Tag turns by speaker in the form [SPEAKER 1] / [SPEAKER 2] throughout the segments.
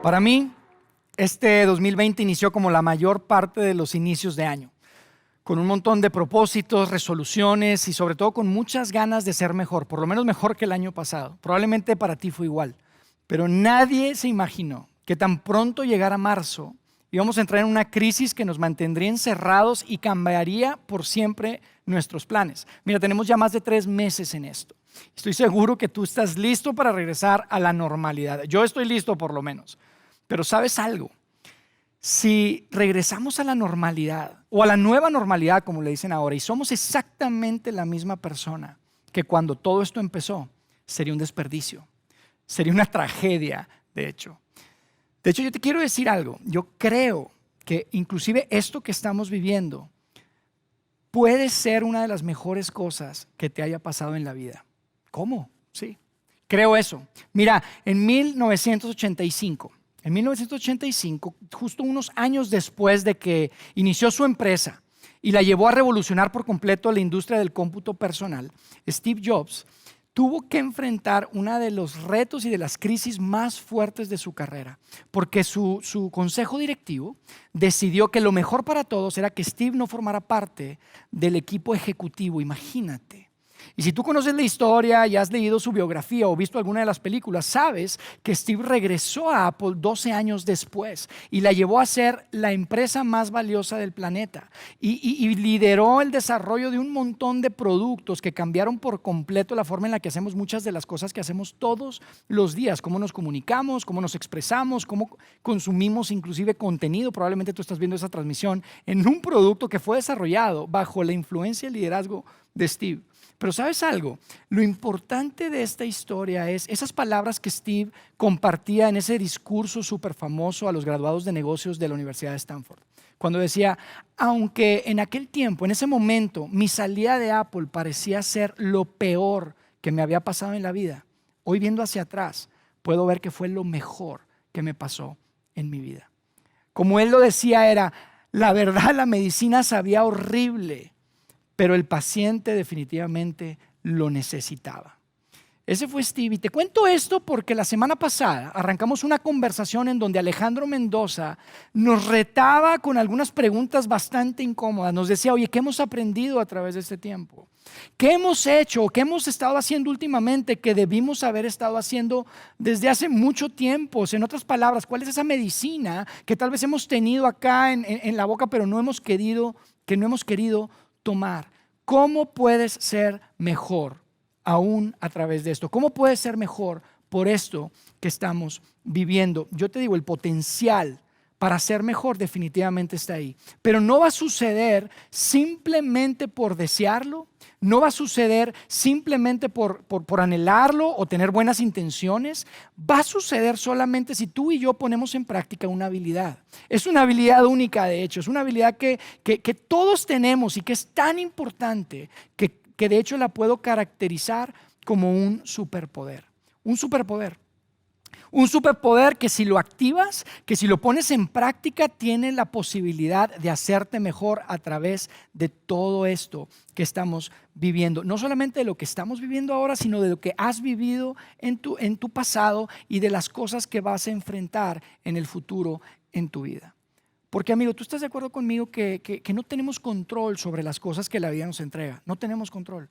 [SPEAKER 1] Para mí, este 2020 inició como la mayor parte de los inicios de año, con un montón de propósitos, resoluciones y sobre todo con muchas ganas de ser mejor, por lo menos mejor que el año pasado. Probablemente para ti fue igual, pero nadie se imaginó que tan pronto llegara marzo íbamos a entrar en una crisis que nos mantendría encerrados y cambiaría por siempre nuestros planes. Mira, tenemos ya más de 3 meses en esto. Estoy seguro que tú estás listo para regresar a la normalidad. Yo estoy listo por lo menos. Pero ¿sabes algo? Si regresamos a la normalidad o a la nueva normalidad, como le dicen ahora, y somos exactamente la misma persona que cuando todo esto empezó, sería un desperdicio, sería una tragedia, de hecho. De hecho, yo te quiero decir algo. Yo creo que inclusive esto que estamos viviendo puede ser una de las mejores cosas que te haya pasado en la vida. ¿Cómo? Sí, creo eso. Mira, en 1985, justo unos años después de que inició su empresa y la llevó a revolucionar por completo la industria del cómputo personal, Steve Jobs tuvo que enfrentar uno de los retos y de las crisis más fuertes de su carrera, porque su consejo directivo decidió que lo mejor para todos era que Steve no formara parte del equipo ejecutivo. Imagínate. Y si tú conoces la historia y has leído su biografía o visto alguna de las películas, sabes que Steve regresó a Apple 12 años después y la llevó a ser la empresa más valiosa del planeta y lideró el desarrollo de un montón de productos que cambiaron por completo la forma en la que hacemos muchas de las cosas que hacemos todos los días, cómo nos comunicamos, cómo nos expresamos, cómo consumimos inclusive contenido. Probablemente tú estás viendo esa transmisión en un producto que fue desarrollado bajo la influencia y el liderazgo de Steve. Pero ¿sabes algo? Lo importante de esta historia es esas palabras que Steve compartía en ese discurso súper famoso a los graduados de negocios de la Universidad de Stanford. Cuando decía, aunque en aquel tiempo, en ese momento, mi salida de Apple parecía ser lo peor que me había pasado en la vida, hoy viendo hacia atrás, puedo ver que fue lo mejor que me pasó en mi vida. Como él lo decía, era, la verdad, la medicina sabía horrible, pero el paciente definitivamente lo necesitaba. Ese fue Steve. Y te cuento esto porque la semana pasada arrancamos una conversación en donde Alejandro Mendoza nos retaba con algunas preguntas bastante incómodas. Nos decía, oye, ¿qué hemos aprendido a través de este tiempo? ¿Qué hemos hecho? ¿Qué hemos estado haciendo últimamente que debimos haber estado haciendo desde hace mucho tiempo? En otras palabras, ¿cuál es esa medicina que tal vez hemos tenido acá en la boca, pero no hemos querido tomar? ¿Cómo puedes ser mejor aún a través de esto? ¿Cómo puedes ser mejor por esto que estamos viviendo? Yo te digo, el potencial para ser mejor definitivamente está ahí, pero no va a suceder simplemente por desearlo, no va a suceder simplemente por anhelarlo o tener buenas intenciones. Va a suceder solamente si tú y yo ponemos en práctica una habilidad. Es una habilidad única, de hecho, es una habilidad que todos tenemos y que es tan importante que de hecho la puedo caracterizar como un superpoder. Un superpoder. Un superpoder que si lo activas, que si lo pones en práctica, tiene la posibilidad de hacerte mejor a través de todo esto que estamos viviendo. No solamente de lo que estamos viviendo ahora, sino de lo que has vivido en tu pasado y de las cosas que vas a enfrentar en el futuro en tu vida. Porque, amigo, ¿tú estás de acuerdo conmigo que no tenemos control sobre las cosas que la vida nos entrega? No tenemos control.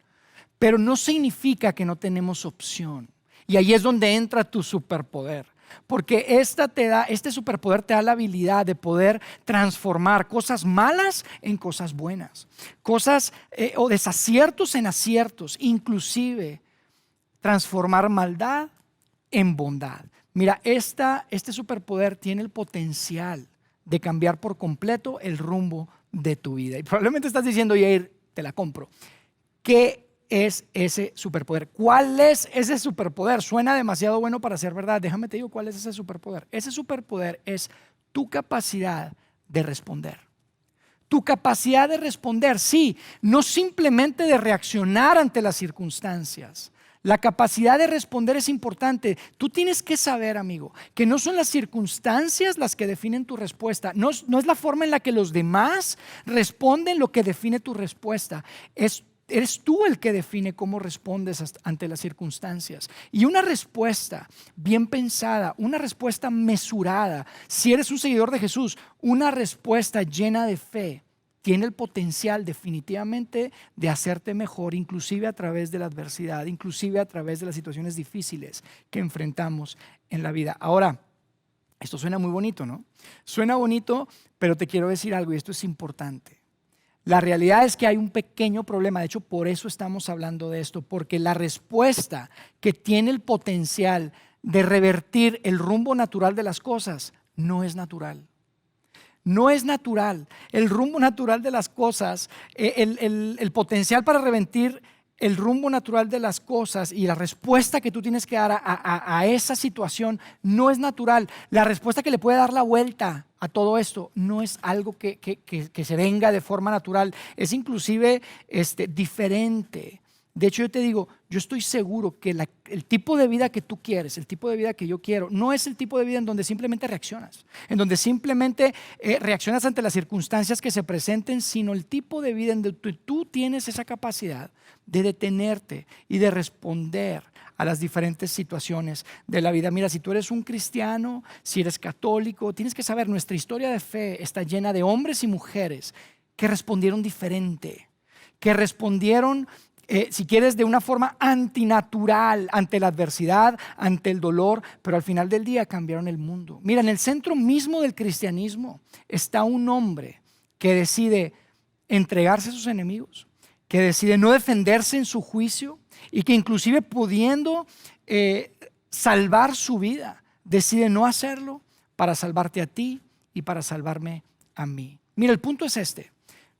[SPEAKER 1] Pero no significa que no tenemos opción. Y ahí es donde entra tu superpoder, porque este superpoder te da la habilidad de poder transformar cosas malas en cosas buenas, cosas o desaciertos en aciertos, inclusive transformar maldad en bondad. Mira, este superpoder tiene el potencial de cambiar por completo el rumbo de tu vida. Y probablemente estás diciendo, Yair, te la compro. ¿Qué es ese superpoder? ¿Cuál es ese superpoder? Suena demasiado bueno para ser verdad. Déjame te digo cuál es ese superpoder. Ese superpoder es tu capacidad de responder. Tu capacidad de responder, sí, no simplemente de reaccionar ante las circunstancias. La capacidad de responder es importante. Tú tienes que saber, amigo, que no son las circunstancias las que definen tu respuesta. No es la forma en la que los demás responden lo que define tu respuesta. Es eres tú el que define cómo respondes ante las circunstancias. Y una respuesta bien pensada, una respuesta mesurada, si eres un seguidor de Jesús, una respuesta llena de fe, tiene el potencial definitivamente de hacerte mejor, inclusive a través de la adversidad, inclusive a través de las situaciones difíciles que enfrentamos en la vida. Ahora, esto suena muy bonito, ¿no? Suena bonito, pero te quiero decir algo y esto es importante. La realidad es que hay un pequeño problema, de hecho por eso estamos hablando de esto, porque la respuesta que tiene el potencial de revertir el rumbo natural de las cosas no es natural. No es natural. El rumbo natural de las cosas, el potencial para revertir el rumbo natural de las cosas y la respuesta que tú tienes que dar a esa situación no es natural. La respuesta que le puede dar la vuelta a todo esto no es algo que se venga de forma natural, es inclusive diferente. De hecho, yo te digo, yo estoy seguro que el tipo de vida que tú quieres, el tipo de vida que yo quiero, no es el tipo de vida en donde simplemente reaccionas, en donde simplemente reaccionas ante las circunstancias que se presenten, sino el tipo de vida en donde tú tienes esa capacidad de detenerte y de responder a las diferentes situaciones de la vida. Mira, si tú eres un cristiano, si eres católico, tienes que saber, nuestra historia de fe está llena de hombres y mujeres que respondieron diferente, que respondieron si quieres, de una forma antinatural ante la adversidad, ante el dolor, pero al final del día cambiaron el mundo. Mira, en el centro mismo del cristianismo está un hombre que decide entregarse a sus enemigos, que decide no defenderse en su juicio y que inclusive pudiendo salvar su vida, decide no hacerlo para salvarte a ti y para salvarme a mí. Mira, el punto es este.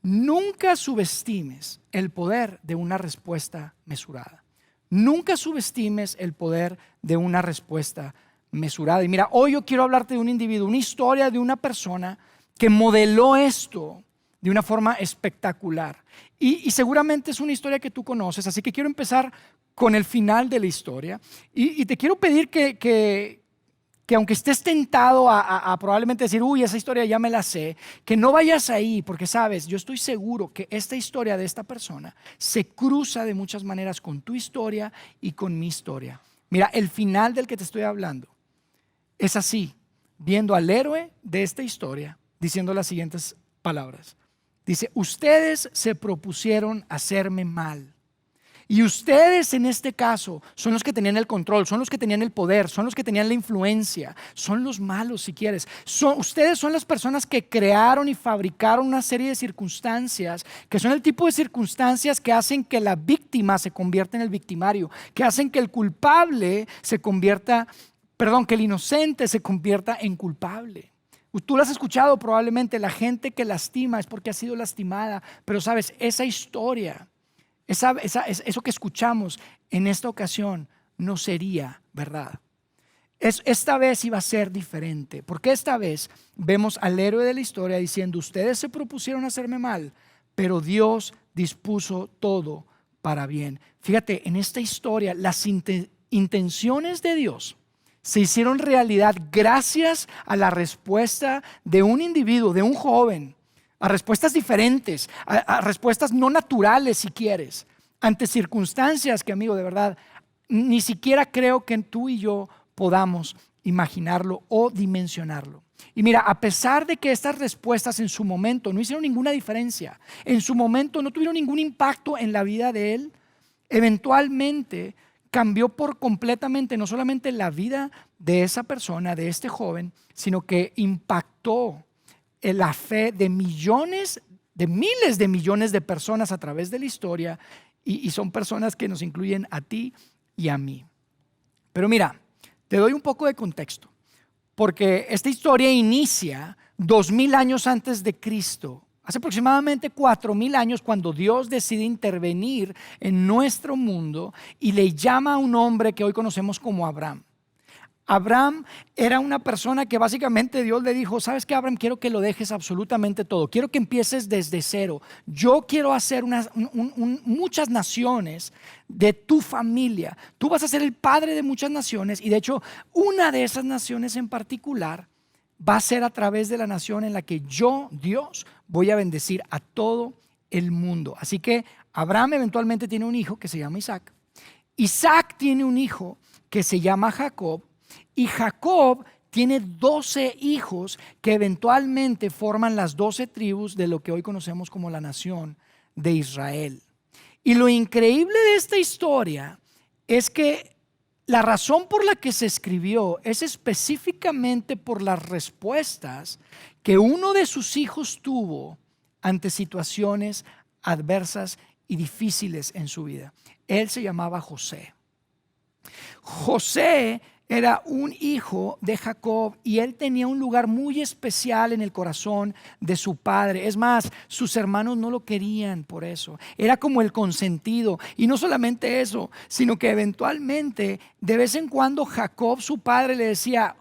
[SPEAKER 1] Nunca subestimes el poder de una respuesta mesurada. Nunca subestimes el poder de una respuesta mesurada. Y mira, hoy yo quiero hablarte de un individuo, una historia de una persona que modeló esto de una forma espectacular. Y seguramente es una historia que tú conoces, así que quiero empezar con el final de la historia. Y te quiero pedir que aunque estés tentado a probablemente decir, uy, esa historia ya me la sé, que no vayas ahí, porque sabes, yo estoy seguro que esta historia de esta persona se cruza de muchas maneras con tu historia y con mi historia. Mira, el final del que te estoy hablando es así, viendo al héroe de esta historia, diciendo las siguientes palabras. Dice, ustedes se propusieron hacerme mal. Y ustedes en este caso son los que tenían el control, son los que tenían el poder, son los que tenían la influencia, son los malos si quieres. Ustedes son las personas que crearon y fabricaron una serie de circunstancias que son el tipo de circunstancias que hacen que la víctima se convierta en el victimario, que hacen que el culpable que el inocente se convierta en culpable. Tú lo has escuchado probablemente, la gente que lastima es porque ha sido lastimada, pero sabes, esa historia, eso que escuchamos en esta ocasión no sería verdad. Esta vez iba a ser diferente, porque esta vez vemos al héroe de la historia diciendo, ustedes se propusieron hacerme mal, pero Dios dispuso todo para bien. Fíjate, en esta historia las intenciones de Dios se hicieron realidad gracias a la respuesta de un individuo, de un joven, a respuestas diferentes, a respuestas no naturales si quieres, ante circunstancias que, amigo, de verdad, ni siquiera creo que tú y yo podamos imaginarlo o dimensionarlo. Y mira, a pesar de que estas respuestas en su momento no hicieron ninguna diferencia, en su momento no tuvieron ningún impacto en la vida de él, eventualmente cambió por completamente no solamente la vida de esa persona, de este joven, sino que impactó la fe de millones, de miles de millones de personas a través de la historia y son personas que nos incluyen a ti y a mí. Pero mira, te doy un poco de contexto, porque esta historia inicia 2000 años antes de Cristo, hace aproximadamente 4000 años cuando Dios decide intervenir en nuestro mundo y le llama a un hombre que hoy conocemos como Abraham. Abraham era una persona que básicamente Dios le dijo, ¿sabes qué, Abraham? Quiero que lo dejes absolutamente todo. Quiero que empieces desde cero. Yo quiero hacer muchas naciones de tu familia. Tú vas a ser el padre de muchas naciones y de hecho una de esas naciones en particular va a ser a través de la nación en la que yo, Dios, voy a bendecir a todo el mundo. Así que Abraham eventualmente tiene un hijo que se llama Isaac. Isaac tiene un hijo que se llama Jacob. Y Jacob tiene 12 hijos que eventualmente forman las 12 tribus de lo que hoy conocemos como la nación de Israel. Y lo increíble de esta historia es que la razón por la que se escribió es específicamente por las respuestas que uno de sus hijos tuvo ante situaciones adversas y difíciles en su vida. Él se llamaba José. José era un hijo de Jacob y él tenía un lugar muy especial en el corazón de su padre. Es más, sus hermanos no lo querían por eso. Era como el consentido. Y no solamente eso, sino que eventualmente, de vez en cuando, Jacob, su padre, le decía: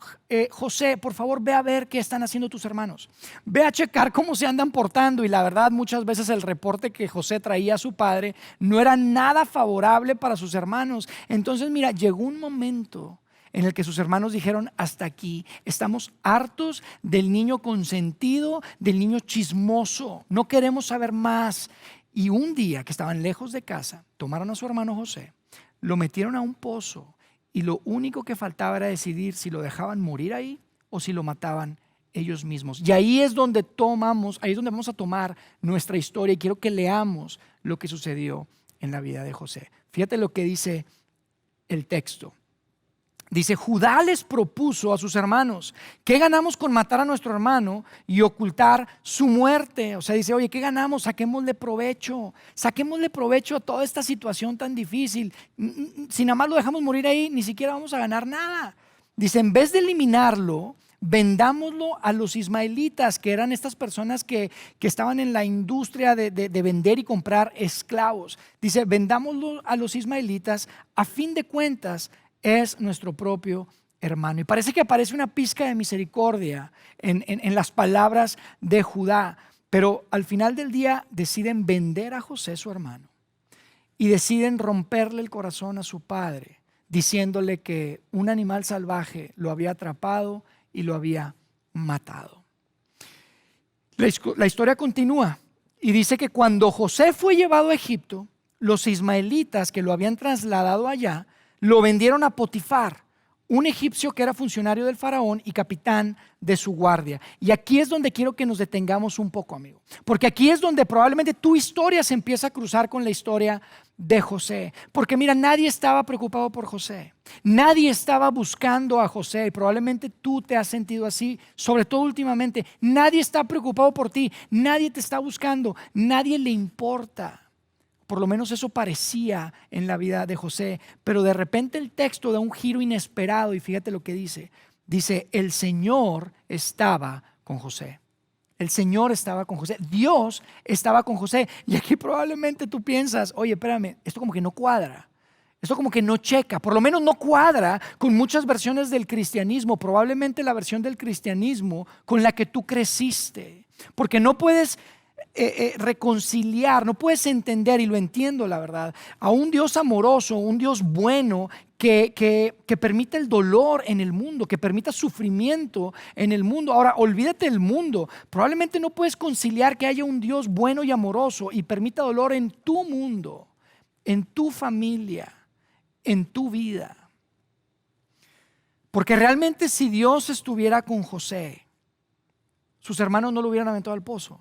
[SPEAKER 1] José, por favor, ve a ver qué están haciendo tus hermanos. Ve a checar cómo se andan portando. Y la verdad, muchas veces el reporte que José traía a su padre no era nada favorable para sus hermanos. Entonces, mira, llegó un momento en el que sus hermanos dijeron: hasta aquí, estamos hartos del niño consentido, del niño chismoso, no queremos saber más. Y un día que estaban lejos de casa, tomaron a su hermano José, lo metieron a un pozo y lo único que faltaba era decidir si lo dejaban morir ahí o si lo mataban ellos mismos. Y ahí es donde vamos a tomar nuestra historia, y quiero que leamos lo que sucedió en la vida de José. Fíjate lo que dice el texto. Dice: Judá les propuso a sus hermanos: ¿qué ganamos con matar a nuestro hermano y ocultar su muerte? O sea, dice: oye, ¿qué ganamos? Saquémosle provecho a toda esta situación tan difícil. Si nada más lo dejamos morir ahí, ni siquiera vamos a ganar nada. Dice: en vez de eliminarlo, vendámoslo a los ismaelitas, que eran estas personas que estaban en la industria de vender y comprar esclavos. Dice: vendámoslo a los ismaelitas, a fin de cuentas es nuestro propio hermano. Y parece que aparece una pizca de misericordia en las palabras de Judá, pero al final del día deciden vender a José, su hermano, y deciden romperle el corazón a su padre, diciéndole que un animal salvaje lo había atrapado y lo había matado. La historia continúa y dice que cuando José fue llevado a Egipto, los ismaelitas que lo habían trasladado allá lo vendieron a Potifar, un egipcio que era funcionario del faraón y capitán de su guardia. Y aquí es donde quiero que nos detengamos un poco, amigo, porque aquí es donde probablemente tu historia se empieza a cruzar con la historia de José. Porque mira, nadie estaba preocupado por José, nadie estaba buscando a José, y probablemente tú te has sentido así, sobre todo últimamente. Nadie está preocupado por ti, nadie te está buscando, nadie le importa. Por lo menos eso parecía en la vida de José. Pero de repente el texto da un giro inesperado y fíjate lo que dice. Dice: el Señor estaba con José. El Señor estaba con José. Dios estaba con José. Y aquí probablemente tú piensas: oye, espérame, esto como que no cuadra. Esto como que no checa. Por lo menos no cuadra con muchas versiones del cristianismo. Probablemente la versión del cristianismo con la que tú creciste. Porque no puedes reconciliar, no puedes entender, y lo entiendo la verdad, a un Dios amoroso, un Dios bueno que permita el dolor en el mundo, que permita sufrimiento en el mundo. Ahora, olvídate del mundo. Probablemente no puedes conciliar que haya un Dios bueno y amoroso y permita dolor en tu mundo, en tu familia, en tu vida. Porque realmente, si Dios estuviera con José, sus hermanos no lo hubieran aventado al pozo.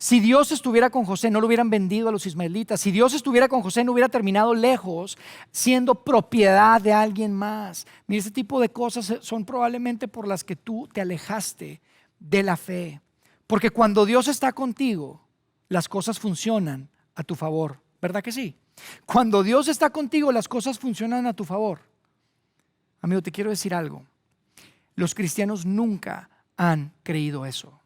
[SPEAKER 1] Si Dios estuviera con José, no lo hubieran vendido a los ismaelitas. Si Dios estuviera con José, no hubiera terminado lejos siendo propiedad de alguien más. Mira, ese tipo de cosas son probablemente por las que tú te alejaste de la fe. Porque cuando Dios está contigo, las cosas funcionan a tu favor. ¿Verdad que sí? Cuando Dios está contigo, las cosas funcionan a tu favor. Amigo, te quiero decir algo. Los cristianos nunca han creído eso.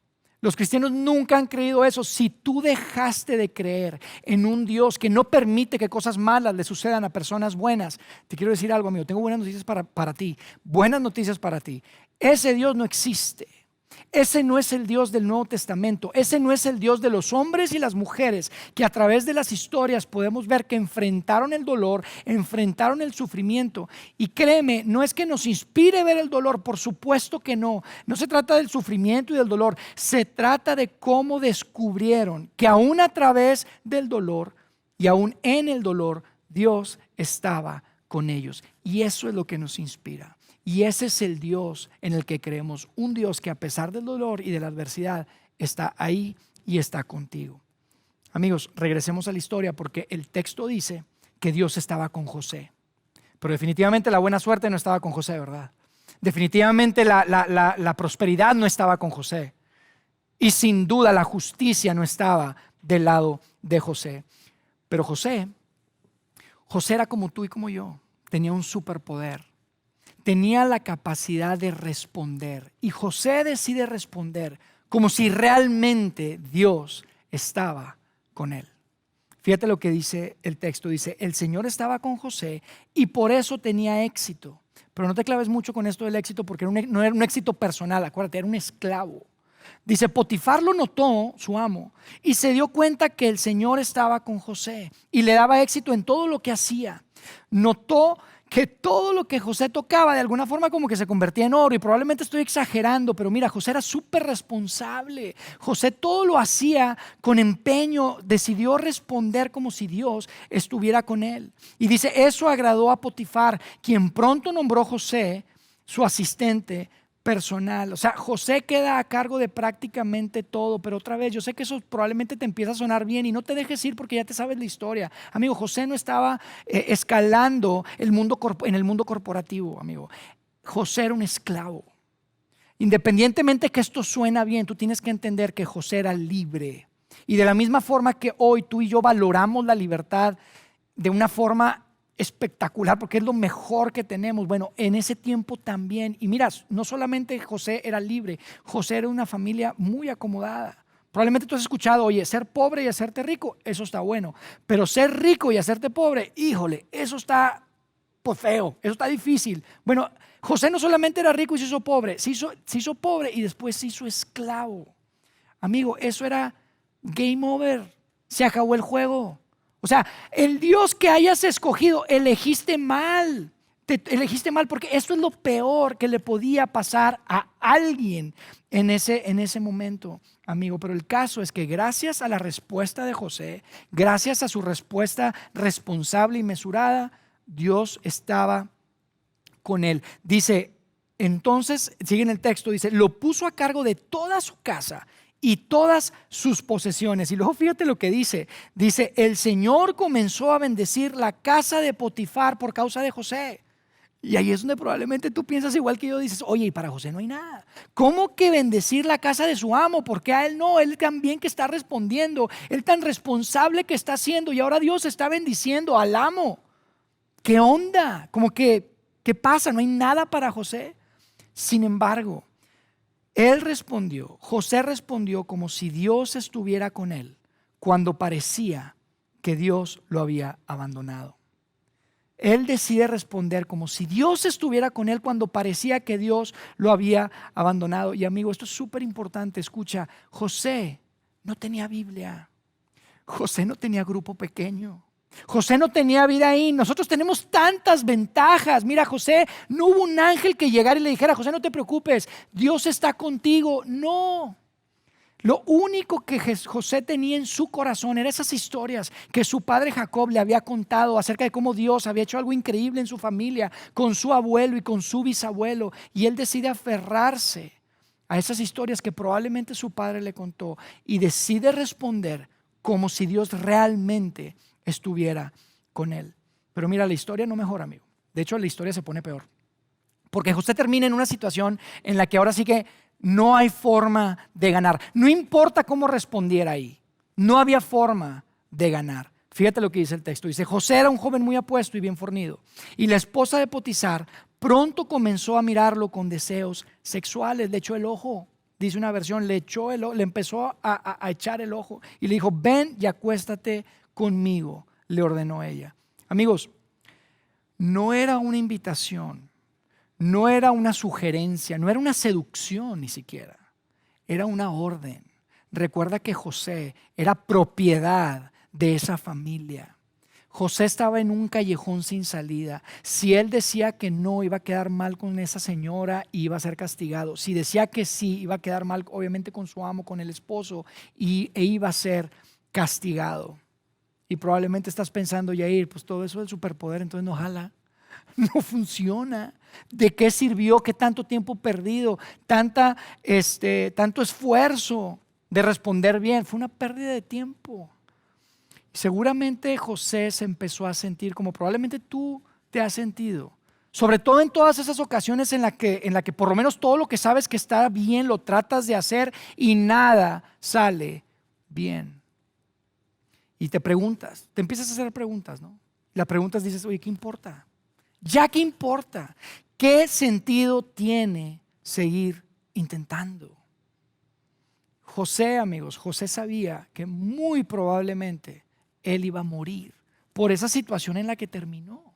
[SPEAKER 1] Los cristianos nunca han creído eso. Si tú dejaste de creer en un Dios que no permite que cosas malas le sucedan a personas buenas, te quiero decir algo, amigo. Tengo buenas noticias para ti. Buenas noticias para ti. Ese Dios no existe. Ese no es el Dios del Nuevo Testamento. Ese no es el Dios de los hombres y las mujeres que a través de las historias podemos ver que enfrentaron el dolor, enfrentaron el sufrimiento. Y créeme, no es que nos inspire ver el dolor, por supuesto que no. No se trata del sufrimiento y del dolor. Se trata de cómo descubrieron que aún a través del dolor, Y aún en el dolor, Dios estaba con ellos. Y eso es lo que nos inspira. Y ese es el Dios en el que creemos. Un Dios que a pesar del dolor y de la adversidad está ahí y está contigo. Amigos, regresemos a la historia porque el texto dice que Dios estaba con José. Pero definitivamente la buena suerte no estaba con José, ¿verdad? Definitivamente la prosperidad no estaba con José. Y sin duda la justicia no estaba del lado de José. Pero José era como tú y como yo. Tenía un superpoder. Tenía la capacidad de responder. Y José decide responder como si realmente Dios estaba con él. Fíjate lo que dice el texto. Dice, el Señor estaba con José y por eso tenía éxito. Pero no te claves mucho con esto del éxito porque no era un éxito personal. Acuérdate, era un esclavo. Dice, Potifar lo notó, su amo, y se dio cuenta que el Señor estaba con José y le daba éxito en todo lo que hacía. Notó que todo lo que José tocaba de alguna forma como que se convertía en oro, y probablemente estoy exagerando, pero mira, José era súper responsable. José todo lo hacía con empeño, decidió responder como si Dios estuviera con él. Y dice, eso agradó a Potifar, quien pronto nombró a José su asistente personal. O sea, José queda a cargo de prácticamente todo, pero otra vez, yo sé que eso probablemente te empieza a sonar bien y no te dejes ir porque ya te sabes la historia. Amigo, José no estaba escalando en el mundo corporativo, amigo. José era un esclavo. Independientemente que esto suena bien, tú tienes que entender que José era libre. Y de la misma forma que hoy tú y yo valoramos la libertad de una forma espectacular porque es lo mejor que tenemos. Bueno, en ese tiempo también. Y mira, no solamente José era libre, José era una familia muy acomodada. Probablemente tú has escuchado, oye, ser pobre y hacerte rico, eso está bueno. Pero ser rico y hacerte pobre, híjole, eso está pues feo, eso está difícil. Bueno, José no solamente era rico y se hizo pobre, se hizo pobre y después se hizo esclavo. Amigo, eso era game over, se acabó el juego. O sea, el Dios que hayas escogido, elegiste mal. Te elegiste mal porque esto es lo peor que le podía pasar a alguien en ese momento, amigo. Pero el caso es que gracias a la respuesta de José, gracias a su respuesta responsable y mesurada, Dios estaba con él. Dice, entonces, sigue en el texto, dice, lo puso a cargo de toda su casa y todas sus posesiones. Y luego fíjate lo que dice. Dice, el Señor comenzó a bendecir la casa de Potifar por causa de José. Y ahí es donde probablemente tú piensas igual que yo, dices, oye, y para José no hay nada. ¿Cómo que bendecir la casa de su amo? Porque a él no, él también que está respondiendo, él tan responsable que está haciendo y ahora Dios está bendiciendo al amo. ¿Qué onda? Como que, ¿qué pasa? No hay nada para José. Sin embargo, José respondió como si Dios estuviera con él cuando parecía que Dios lo había abandonado. Él decide responder como si Dios estuviera con él cuando parecía que Dios lo había abandonado. Y amigo, esto es súper importante. Escucha, José no tenía Biblia. José no tenía grupo pequeño. José no tenía vida ahí. Nosotros tenemos tantas ventajas. Mira, José, no hubo un ángel que llegara y le dijera, José, no te preocupes, Dios está contigo. No. Lo único que José tenía en su corazón eran esas historias que su padre Jacob le había contado acerca de cómo Dios había hecho algo increíble en su familia, con su abuelo y con su bisabuelo. Y él decide aferrarse a esas historias que probablemente su padre le contó y decide responder como si Dios realmente estuviera con él. Pero mira, la historia no mejora, amigo. De hecho, la historia se pone peor. Porque José termina en una situación en la que ahora sí que no hay forma de ganar. No importa cómo respondiera ahí. No había forma de ganar. Fíjate lo que dice el texto. Dice, José era un joven muy apuesto y bien fornido. Y la esposa de Potifar pronto comenzó a mirarlo con deseos sexuales. Le echó el ojo. Dice una versión, le empezó a echar el ojo. Y le dijo, ven y acuéstate conmigo, le ordenó ella. Amigos, no era una invitación, no era una sugerencia, no era una seducción ni siquiera, era una orden. Recuerda que José era propiedad de esa familia. José estaba en un callejón sin salida. Si él decía que no, iba a quedar mal con esa señora y iba a ser castigado. Si decía que sí, iba a quedar mal obviamente con su amo, con el esposo e iba a ser castigado. Y probablemente estás pensando, Yair, pues todo eso del superpoder entonces no jala, no funciona. ¿De qué sirvió? ¿Qué tanto tiempo perdido? Tanto esfuerzo de responder bien. Fue una pérdida de tiempo. Seguramente José se empezó a sentir como probablemente tú te has sentido. Sobre todo en todas esas ocasiones en la que por lo menos todo lo que sabes que está bien lo tratas de hacer y nada sale bien. Y te preguntas, te empiezas a hacer preguntas, ¿no? La pregunta es, dices, oye, ¿qué importa? ¿Ya qué importa? ¿Qué sentido tiene seguir intentando? José, amigos, José sabía que muy probablemente él iba a morir por esa situación en la que terminó.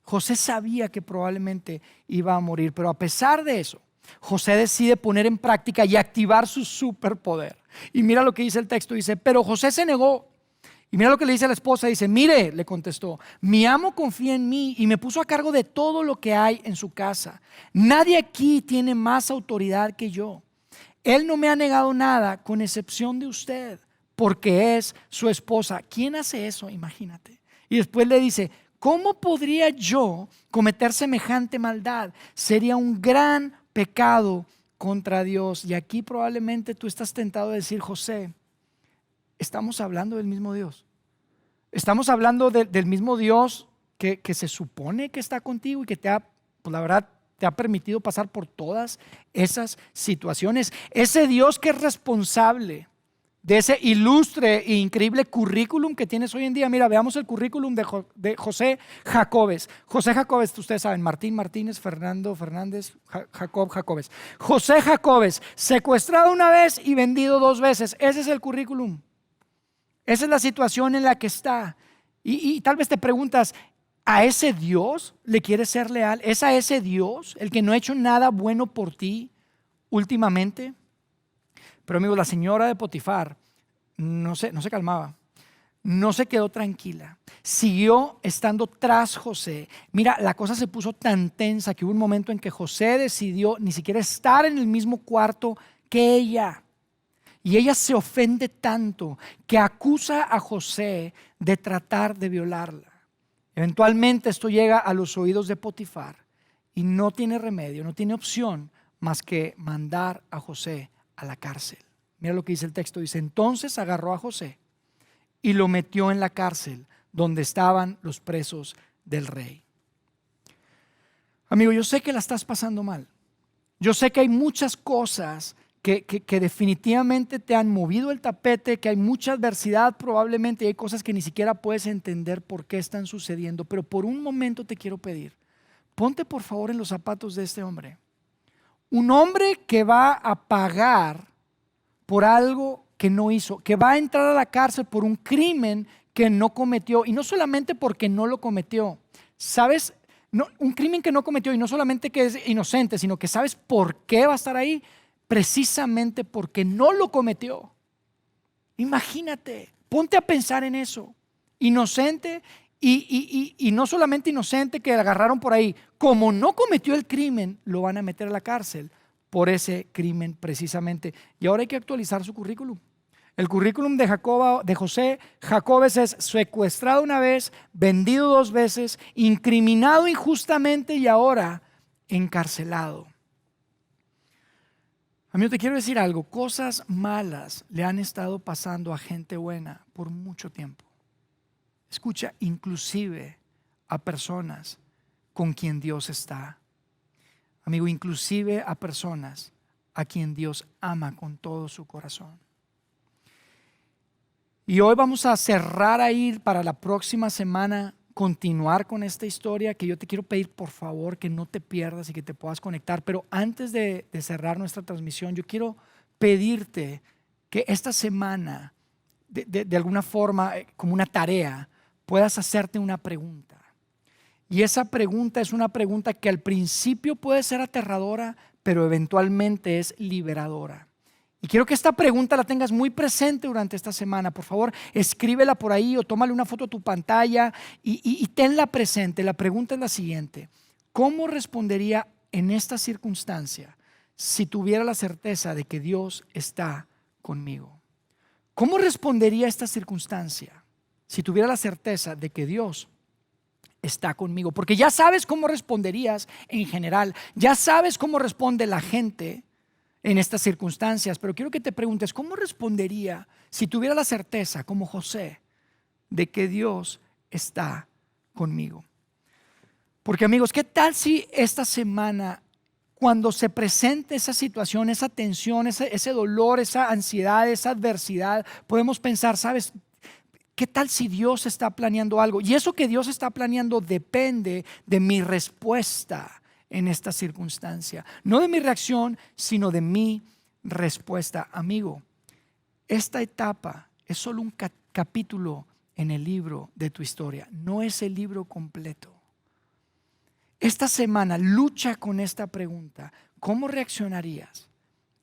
[SPEAKER 1] José sabía que probablemente iba a morir, pero a pesar de eso, José decide poner en práctica y activar su superpoder. Y mira lo que dice el texto, dice, pero José se negó. Y mira lo que le dice a la esposa, dice, mire, le contestó, mi amo confía en mí y me puso a cargo de todo lo que hay en su casa. Nadie aquí tiene más autoridad que yo. Él no me ha negado nada con excepción de usted, porque es su esposa. ¿Quién hace eso? Imagínate. Y después le dice, ¿cómo podría yo cometer semejante maldad? Sería un gran pecado contra Dios. Y aquí probablemente tú estás tentado a decir, José, estamos hablando del mismo Dios. Estamos hablando del mismo Dios que se supone que está contigo y que te ha, pues la verdad, te ha permitido pasar por todas esas situaciones. Ese Dios que es responsable de ese ilustre e increíble currículum que tienes hoy en día. Mira, veamos el currículum de José Jacobes. José Jacobes, ustedes saben, Martín Martínez, Fernando Fernández, Jacob Jacobes. José Jacobes, secuestrado una vez y vendido 2 veces. Ese es el currículum. Esa es la situación en la que está. Y tal vez te preguntas, ¿a ese Dios le quieres ser leal? ¿Es a ese Dios el que no ha hecho nada bueno por ti últimamente? Pero amigos, la señora de Potifar no se calmaba, no se quedó tranquila, siguió estando tras José. Mira, la cosa se puso tan tensa que hubo un momento en que José decidió ni siquiera estar en el mismo cuarto que ella. Y ella se ofende tanto que acusa a José de tratar de violarla. Eventualmente esto llega a los oídos de Potifar y no tiene remedio, no tiene opción más que mandar a José a la cárcel. Mira lo que dice el texto, dice, entonces agarró a José y lo metió en la cárcel donde estaban los presos del rey. Amigo, yo sé que la estás pasando mal. Yo sé que hay muchas cosas que definitivamente te han movido el tapete, que hay mucha adversidad probablemente y hay cosas que ni siquiera puedes entender por qué están sucediendo. Pero por un momento te quiero pedir, ponte por favor en los zapatos de este hombre. Un hombre que va a pagar por algo que no hizo, que va a entrar a la cárcel por un crimen que no cometió, y no solamente porque no lo cometió, ¿sabes? No, un crimen que no cometió, y no solamente que es inocente, sino que sabes por qué va a estar ahí, precisamente porque no lo cometió. Imagínate, ponte a pensar en eso, inocente y no solamente inocente que agarraron por ahí, como no cometió el crimen, lo van a meter a la cárcel por ese crimen precisamente. Y ahora hay que actualizar su currículum. El currículum de José Jacobes es secuestrado una vez, vendido 2 veces, incriminado injustamente y ahora encarcelado. Amigo, te quiero decir algo, cosas malas le han estado pasando a gente buena por mucho tiempo. Escucha, inclusive a personas con quien Dios está. Amigo, inclusive a personas a quien Dios ama con todo su corazón. Y hoy vamos a cerrar ahí para la próxima semana, continuar con esta historia que yo te quiero pedir por favor que no te pierdas y que te puedas conectar. Pero antes de cerrar nuestra transmisión, yo quiero pedirte que esta semana, de alguna forma, como una tarea, puedas hacerte una pregunta. Y esa pregunta es una pregunta que al principio puede ser aterradora, pero eventualmente es liberadora. Y quiero que esta pregunta la tengas muy presente durante esta semana. Por favor, escríbela por ahí o tómale una foto a tu pantalla y tenla presente. La pregunta es la siguiente: ¿cómo respondería en esta circunstancia si tuviera la certeza de que Dios está conmigo? ¿Cómo respondería a esta circunstancia? si tuviera la certeza de que Dios está conmigo? Porque ya sabes cómo responderías en general, ya sabes cómo responde la gente en estas circunstancias, pero quiero que te preguntes, ¿cómo respondería si tuviera la certeza, como José, de que Dios está conmigo? Porque amigos, ¿qué tal si esta semana, cuando se presente esa situación, esa tensión, ese dolor, esa ansiedad, esa adversidad, podemos pensar, ¿sabes? ¿Qué tal si Dios está planeando algo? Y eso que Dios está planeando depende de mi respuesta en esta circunstancia. No de mi reacción, sino de mi respuesta. Amigo, esta etapa es solo un capítulo en el libro de tu historia. No es el libro completo. Esta semana lucha con esta pregunta. ¿Cómo reaccionarías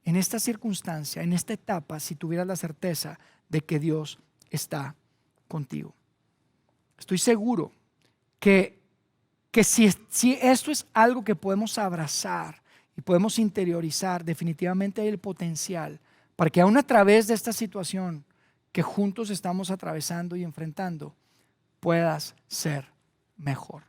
[SPEAKER 1] en esta circunstancia, en esta etapa, si tuvieras la certeza de que Dios está contigo? Estoy seguro que si esto es algo que podemos abrazar y podemos interiorizar, definitivamente hay el potencial para que aún a través de esta situación que juntos estamos atravesando y enfrentando, puedas ser mejor.